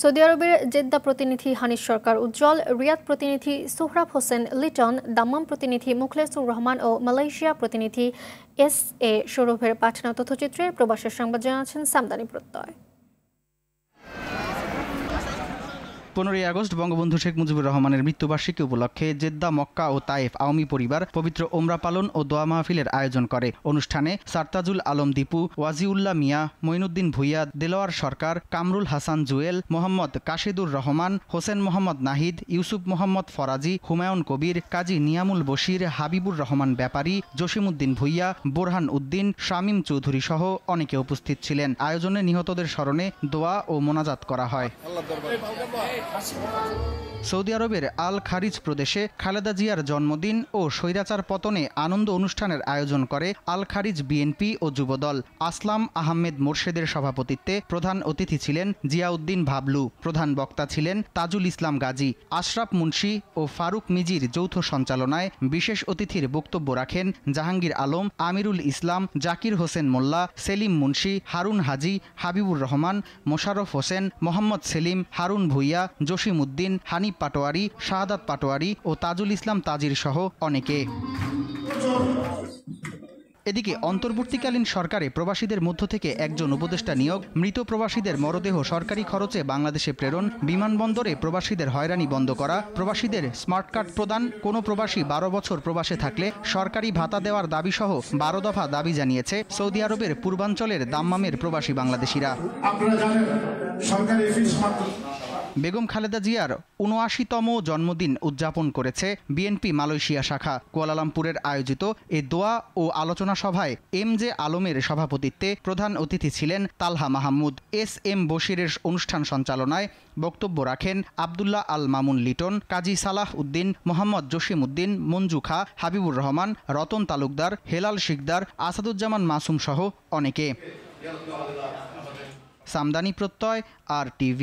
Saudi আরবের Jeddah প্রতিনিধি হানিফ সরকার উজ্জ্বল, রিয়াদ প্রতিনিধি সোহরাব হোসেন লিটন, দাম্মাম প্রতিনিধি মুখলেসুর রহমান ও মালয়েশিয়া প্রতিনিধি এস.এ. সৌরভের পাঠানো তথ্যচিত্রে প্রবাসের সংবাদ জানাচ্ছেন সামদানি প্রত্যয়। 15 আগস্ট বঙ্গবন্ধু শেখ মুজিবুর রহমানের মৃত্যুবার্ষিকী উপলক্ষে জেদ্দা, মক্কা ও তায়েফ আওয়ামী পরিবার পবিত্র ওমরা পালন ও দোয়া মাহফিলের আয়োজন করে। অনুষ্ঠানে সারতাজুল আলম দীপু, ওয়াজিউল্লাহ মিয়া, মঈনুদ্দিন ভুইয়া, দেলোয়ার সরকার, কামরুল হাসান জুয়েল, মোহাম্মদ কাশিদুর রহমান, হোসেন মোহাম্মদ নাহিদ, ইউসুফ মোহাম্মদ ফরাজি, হুমায়ুন কবির, কাজী নিয়ামুল বশির, হাবিবুর রহমান ব্যাপারী, জসিমউদ্দিন ভুইয়া, বোরহান উদ্দিন, শামীম চৌধুরী সহ অনেকে উপস্থিত ছিলেন। আয়োজনে নিহতদের স্মরণে দোয়া ও মোনাজাত করা হয়। সৌদি আরবের আল খারিজ প্রদেশে খালেদা জিয়ার জন্মদিন ও স্বৈরাচার পতনে আনন্দ অনুষ্ঠানের আয়োজন করে আল খারিজ বিএনপি ও যুবদল। আসলাম আহমেদ মোরশেদের সভাপতিত্বে প্রধান অতিথি ছিলেন জিয়াউদ্দিন ভাবলু। প্রধান বক্তা ছিলেন তাজুল ইসলাম গাজী। আশরাফ মুন্সি ও ফারুক মিজির যৌথ সঞ্চালনায় বিশেষ অতিথির বক্তব্য রাখেন জাহাঙ্গীর আলম, আমিরুল ইসলাম, জাকির হোসেন মোল্লা, সেলিম মুন্সি, হারুন হাজি, হাবিবুর রহমান, মোশাররফ হোসেন, মোহাম্মদ সেলিম, হারুন ভুইয়া, জসিমউদ্দিন, হানিফ পাটোয়ারি, শাহাদাত পাটোয়ারি ও তাজুল ইসলাম তাজির সহ অনেকে। এদিকে অন্তর্বর্তীকালীন সরকারে প্রবাসীদের মধ্য থেকে একজন উপদেষ্টা নিয়োগ, মৃত প্রবাসীদের মরদেহ সরকারি খরচে বাংলাদেশে প্রেরণ, বিমানবন্দরে প্রবাসীদের হয়রানি বন্ধ করা, প্রবাসীদের স্মার্ট কার্ড প্রদান, কোনো প্রবাসী 12 বছর প্রবাসে থাকলে সরকারি ভাতা দেওয়ার দাবিসহ 12 দফা দাবি জানিয়েছে সৌদি আরবের পূর্বাঞ্চলের দাম্মামের প্রবাসী বাংলাদেশিরা। বেগম খালেদা জিয়ার ৭৯তম জন্মদিন উদযাপন করেছে বিএনপি মালয়েশিয়া শাখা। কুয়ালালামপুরের আয়োজিত এ দোয়া ও আলোচনা সভায় এম.জে. আলমের সভাপতিত্বে প্রধান অতিথি ছিলেন তালহা মাহমুদ। এস.এম. বশিরের অনুষ্ঠান সঞ্চালনায় বক্তব্য রাখেন আবদুল্লাহ আল মামুন লিটন, কাজী সালাহ উদ্দিন, মোহাম্মদ জসিমউদ্দিন, মঞ্জু খা, হাবিবুর রহমান, রতন তালুকদার, হেলাল শিকদার, আসাদুজ্জামান মাসুম সহ অনেকে। সামদানি প্রত্যয়, RTV।